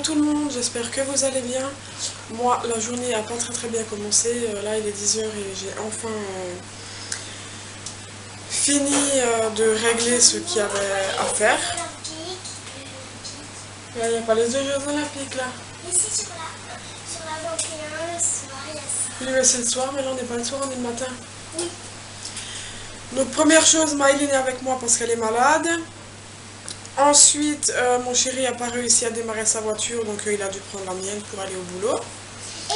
tout le monde, j'espère que vous allez bien. Moi, la journée n'a pas très bien commencé. Là, il est 10 h et j'ai enfin fini de régler ce qu'il y avait à faire. Là, il n'y a pas les deux Jeux Olympiques là. Ici sur la 21, le soir, il y a ça. Oui, mais c'est le soir, mais là on n'est pas le soir, on est le matin. Oui. Donc première chose, Maëline est avec moi parce qu'elle est malade. Ensuite, mon chéri n'a pas réussi à démarrer sa voiture, donc il a dû prendre la mienne pour aller au boulot. Et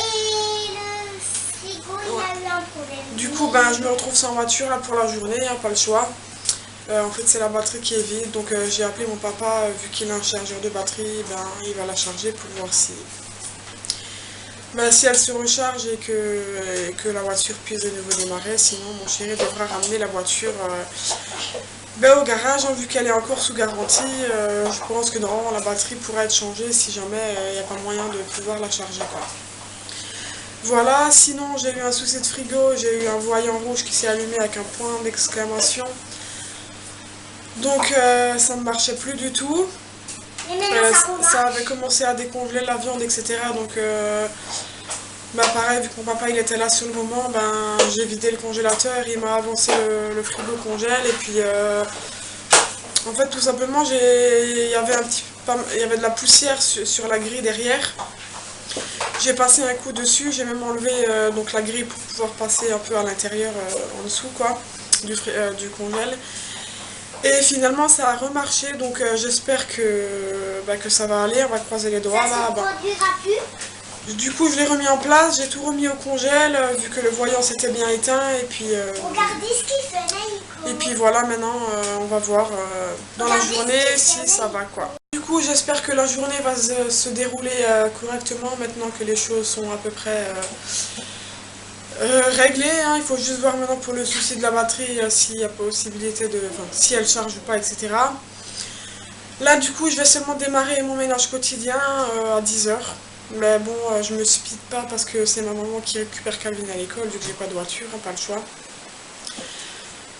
le frigo, il a eu un problème. Du coup, ben, je me retrouve sans voiture là pour la journée, hein, pas le choix. En fait, c'est la batterie qui est vide, donc j'ai appelé mon papa, vu qu'il a un chargeur de batterie, ben, il va la charger pour voir si, si elle se recharge et que la voiture puisse de nouveau démarrer. Sinon, mon chéri devra ramener la voiture au garage, hein, vu qu'elle est encore sous garantie. Je pense que normalement la batterie pourrait être changée si jamais il n'y a pas moyen de pouvoir la charger, quoi. Voilà, sinon j'ai eu un souci de frigo, j'ai eu un voyant rouge qui s'est allumé avec un point d'exclamation. Donc ça ne marchait plus du tout. Ça avait commencé à décongeler la viande, etc. Donc pareil, vu que mon papa il était là sur le moment, j'ai vidé le congélateur, il m'a avancé le frigo congèle et puis en fait tout simplement il y avait de la poussière sur la grille derrière. J'ai passé un coup dessus, j'ai même enlevé donc la grille pour pouvoir passer un peu à l'intérieur en dessous quoi, du congèle. Et finalement ça a remarché, donc j'espère que ça va aller, on va croiser les doigts là. Du coup je l'ai remis en place, j'ai tout remis au congèle, vu que le voyant s'était bien éteint et puis... Regardez ce qu'il fait là, Nico. Et puis voilà, maintenant on va voir dans la journée si ça va quoi. Du coup j'espère que la journée va se dérouler correctement maintenant que les choses sont à peu près réglées, hein. Il faut juste voir maintenant pour le souci de la batterie s'il y a possibilité de... Enfin, si elle charge ou pas, etc. Là du coup je vais seulement démarrer mon ménage quotidien à 10 h. Mais bon, je me speed pas parce que c'est ma maman qui récupère Calvin à l'école, vu que j'ai pas de voiture, hein, pas le choix.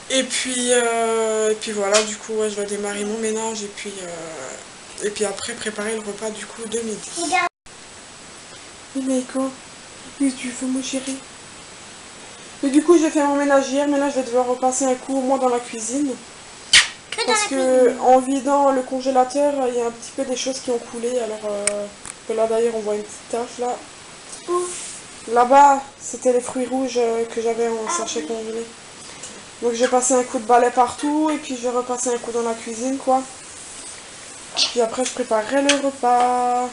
Et puis voilà, du coup, je vais démarrer mon ménage et puis après préparer le repas du coup de midi. Nico, qu'est-ce que tu fais mon chéri? Et du coup, j'ai fait mon ménage hier, mais là je vais devoir repasser un coup au moins dans la cuisine. Parce que en vidant le congélateur, il y a un petit peu des choses qui ont coulé, alors... là d'ailleurs on voit une petite tache là. Là-bas c'était les fruits rouges que j'avais en sachet congelé. Donc j'ai passé un coup de balai partout et puis je vais repasser un coup dans la cuisine quoi. Puis après je préparerai le repas.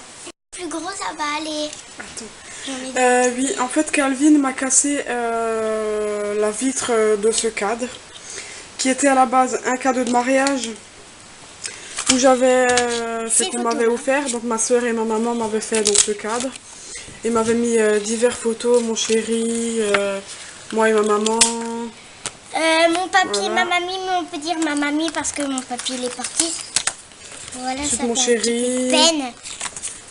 Plus gros ça va aller. Attends. Oui, en fait Calvin m'a cassé la vitre de ce cadre qui était à la base un cadeau de mariage. Où j'avais ce qu'on m'avait offert, donc ma soeur et ma maman m'avaient fait donc ce cadre et m'avaient mis diverses photos, mon chéri, moi et ma maman. Mon papy voilà. Et ma mamie, mais on peut dire ma mamie parce que mon papy il est parti. Voilà, ça mon fait chéri, un petit peu de peine.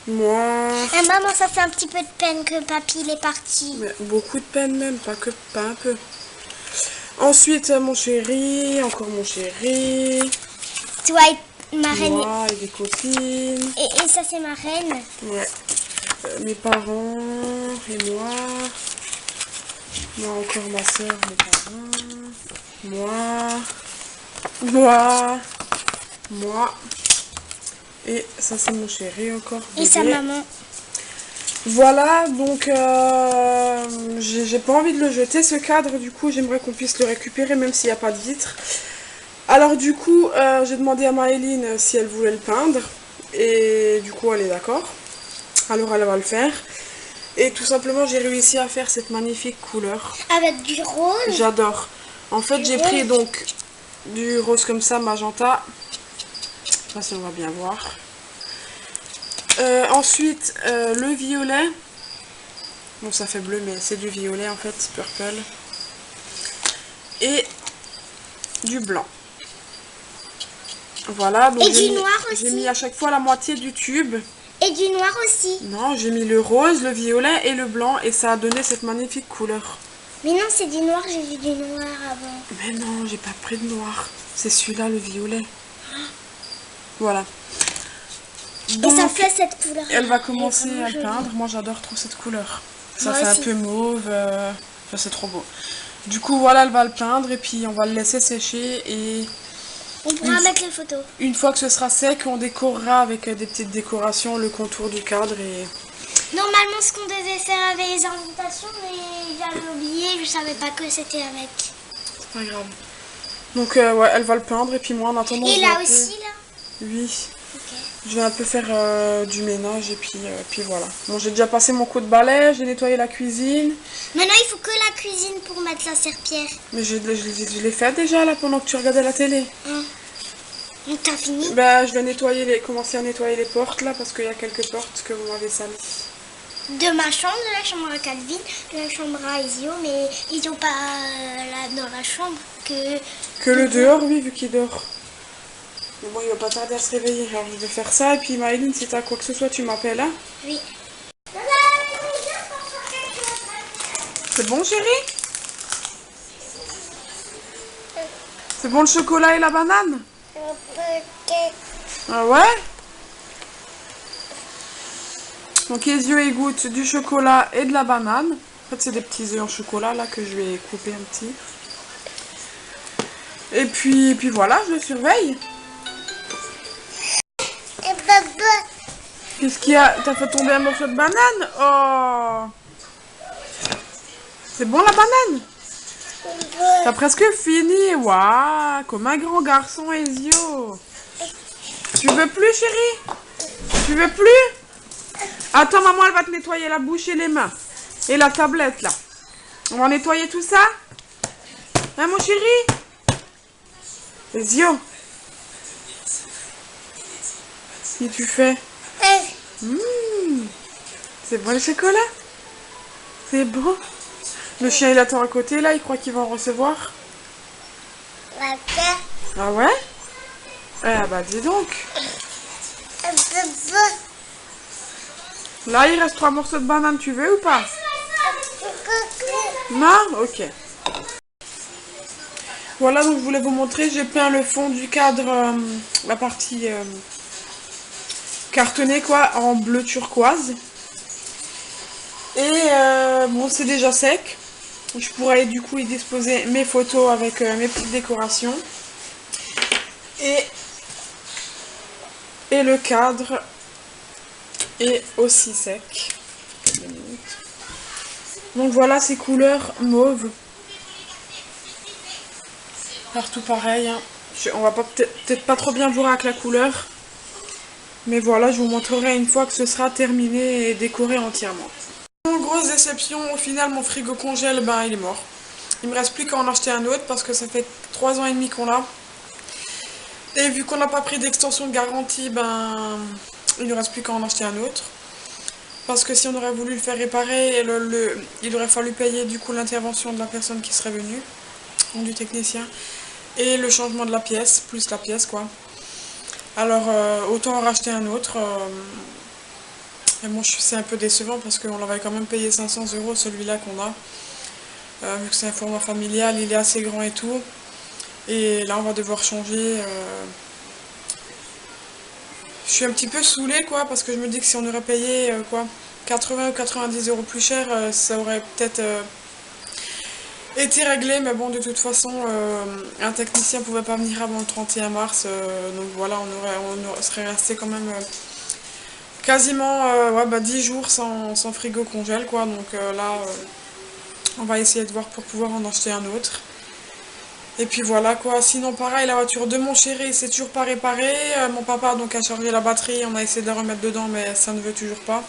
Moi. Maman, ça fait un petit peu de peine que papy il est parti. Mais beaucoup de peine même, pas un peu. Ensuite mon chéri, encore mon chéri. Toi et ma reine. Moi et des copines. Et ça c'est ma reine. Ouais. Mes parents et moi. Moi encore ma soeur, mes parents. Moi. Et ça c'est mon chéri encore. Et sa maman. Voilà, donc j'ai pas envie de le jeter ce cadre, du coup j'aimerais qu'on puisse le récupérer même s'il n'y a pas de vitre. Alors du coup, j'ai demandé à Maëline si elle voulait le peindre, et du coup elle est d'accord, alors elle va le faire. Et tout simplement j'ai réussi à faire cette magnifique couleur. Avec du rose. J'adore. En fait j'ai pris donc du rose comme ça, magenta, je sais pas si on va bien voir. Ensuite le violet, bon ça fait bleu mais c'est du violet en fait, purple. Et du blanc. Voilà, donc j'ai mis à chaque fois la moitié du tube. Et du noir aussi. Non, j'ai mis le rose, le violet et le blanc et ça a donné cette magnifique couleur. Mais non, c'est du noir, j'ai vu du noir avant. Mais non, j'ai pas pris de noir. C'est celui-là, le violet. Voilà. Et ça fait cette couleur. Elle va commencer à le peindre. Moi j'adore trop cette couleur. Ça fait un peu mauve. Enfin, c'est trop beau. Du coup voilà, elle va le peindre et puis on va le laisser sécher et... On pourra mettre les photos. Une fois que ce sera sec, on décorera avec des petites décorations le contour du cadre et... Normalement, ce qu'on devait faire avec les invitations, mais j'avais oublié, je savais pas que c'était avec. C'est pas grave. Donc ouais, elle va le peindre et puis moi en attendant... Et là aussi, là? Oui. Okay. Je vais un peu faire du ménage et puis voilà. Bon, j'ai déjà passé mon coup de balai, j'ai nettoyé la cuisine. Maintenant, il faut que la cuisine pour mettre la serpillère. Mais je l'ai fait déjà là pendant que tu regardais la télé. Donc t'as fini? Bah, je vais commencer à nettoyer les portes là parce qu'il y a quelques portes que vous m'avez salies. De ma chambre, de la chambre à Calvin, de la chambre à Isio, mais Isio pas là dans la chambre que le dehors, oui, vu qu'il dort. Mais bon, il va pas tarder à se réveiller, alors je vais faire ça. Et puis Maëline, si t'as quoi que ce soit, tu m'appelles, hein? Oui. C'est bon, chérie? C'est bon le chocolat et la banane? Ah ouais? Donc les œufs, ils goûtent du chocolat et de la banane. En fait, c'est des petits œufs en chocolat là que je vais couper un petit. Et puis voilà, je le surveille. Qu'est-ce qu'il y a? T'as fait tomber un morceau de banane? Oh! C'est bon la banane? T'as presque fini. Waouh! Comme un grand garçon, Ezio. Tu veux plus, chérie? Tu veux plus? Attends, maman, elle va te nettoyer la bouche et les mains. Et la tablette, là. On va nettoyer tout ça? Hein, mon chéri? Ezio? Qu'est-ce que tu fais? C'est bon le chocolat? C'est bon? Le chien, il attend à côté, là. Il croit qu'il va en recevoir. Ah ouais? Ah bah, dis donc. Là, il reste 3 morceaux de banane, tu veux ou pas? Non? Ok. Voilà, donc je voulais vous montrer, j'ai peint le fond du cadre, la partie cartonnée, quoi, en bleu turquoise. Et bon, c'est déjà sec. Je pourrais du coup y disposer mes photos avec mes petites décorations. Et le cadre est aussi sec. Donc voilà ces couleurs mauve. Partout pareil. Hein. On va peut-être pas trop bien voir avec la couleur. Mais voilà, je vous montrerai une fois que ce sera terminé et décoré entièrement. Grosse déception, au final mon frigo congèle, ben il est mort. Il me reste plus qu'à en acheter un autre parce que ça fait 3 ans et demi qu'on l'a. Et vu qu'on n'a pas pris d'extension de garantie, ben il ne reste plus qu'à en acheter un autre. Parce que si on aurait voulu le faire réparer, il aurait fallu payer du coup l'intervention de la personne qui serait venue, du technicien, et le changement de la pièce, plus la pièce quoi. Alors autant en racheter un autre. Et moi c'est un peu décevant parce qu'on l'avait quand même payé 500 € celui-là qu'on a. Vu que c'est un format familial, il est assez grand et tout. Et là on va devoir changer. Je suis un petit peu saoulée quoi parce que je me dis que si on aurait payé 80 ou 90 € plus cher, ça aurait peut-être été réglé. Mais bon, de toute façon, un technicien pouvait pas venir avant le 31 mars. Donc voilà, on serait resté quand même quasiment 10 jours sans frigo congèle quoi. Donc là, on va essayer de voir pour pouvoir en acheter un autre. Et puis voilà quoi, sinon pareil, la voiture de mon chéri c'est toujours pas réparé. Mon papa donc a chargé la batterie, on a essayé de la remettre dedans mais ça ne veut toujours pas.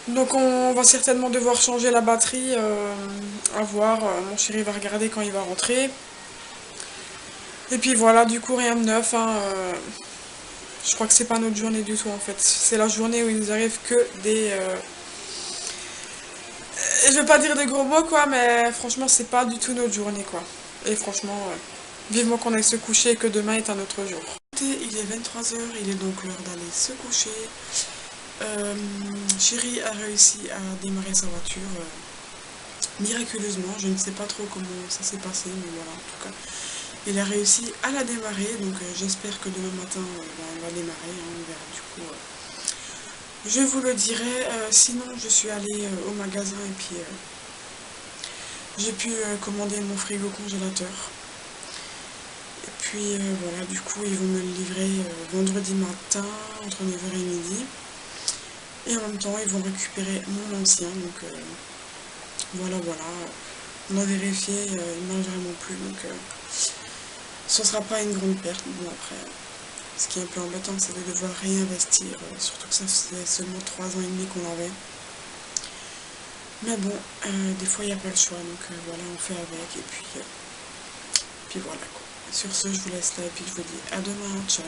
Donc on va certainement devoir changer la batterie, à voir, mon chéri va regarder quand il va rentrer. Et puis voilà, du coup rien de neuf, hein, je crois que c'est pas notre journée du tout en fait. C'est la journée où il nous arrive que des... je veux pas dire des gros mots quoi, mais franchement c'est pas du tout notre journée quoi. Et franchement, vivement qu'on aille se coucher et que demain est un autre jour. Il est 23 h, il est donc l'heure d'aller se coucher. Chéri a réussi à démarrer sa voiture miraculeusement. Je ne sais pas trop comment ça s'est passé, mais voilà, en tout cas, Il a réussi à la démarrer, donc j'espère que demain matin on va démarrer, hein, on verra du coup. Je vous le dirai. Sinon je suis allée au magasin et puis j'ai pu commander mon frigo congélateur. Et puis voilà, du coup ils vont me le livrer vendredi matin entre 9h et midi. Et en même temps ils vont récupérer mon ancien, donc voilà. On a vérifié, il ne marche vraiment plus, donc ce ne sera pas une grande perte. Bon après, ce qui est un peu embêtant, c'est de devoir réinvestir, surtout que ça faisait seulement 3 ans et demi qu'on l'avait. Mais bon, des fois il n'y a pas le choix, donc voilà, on fait avec, et puis voilà quoi. Sur ce, je vous laisse là, et puis je vous dis à demain, ciao.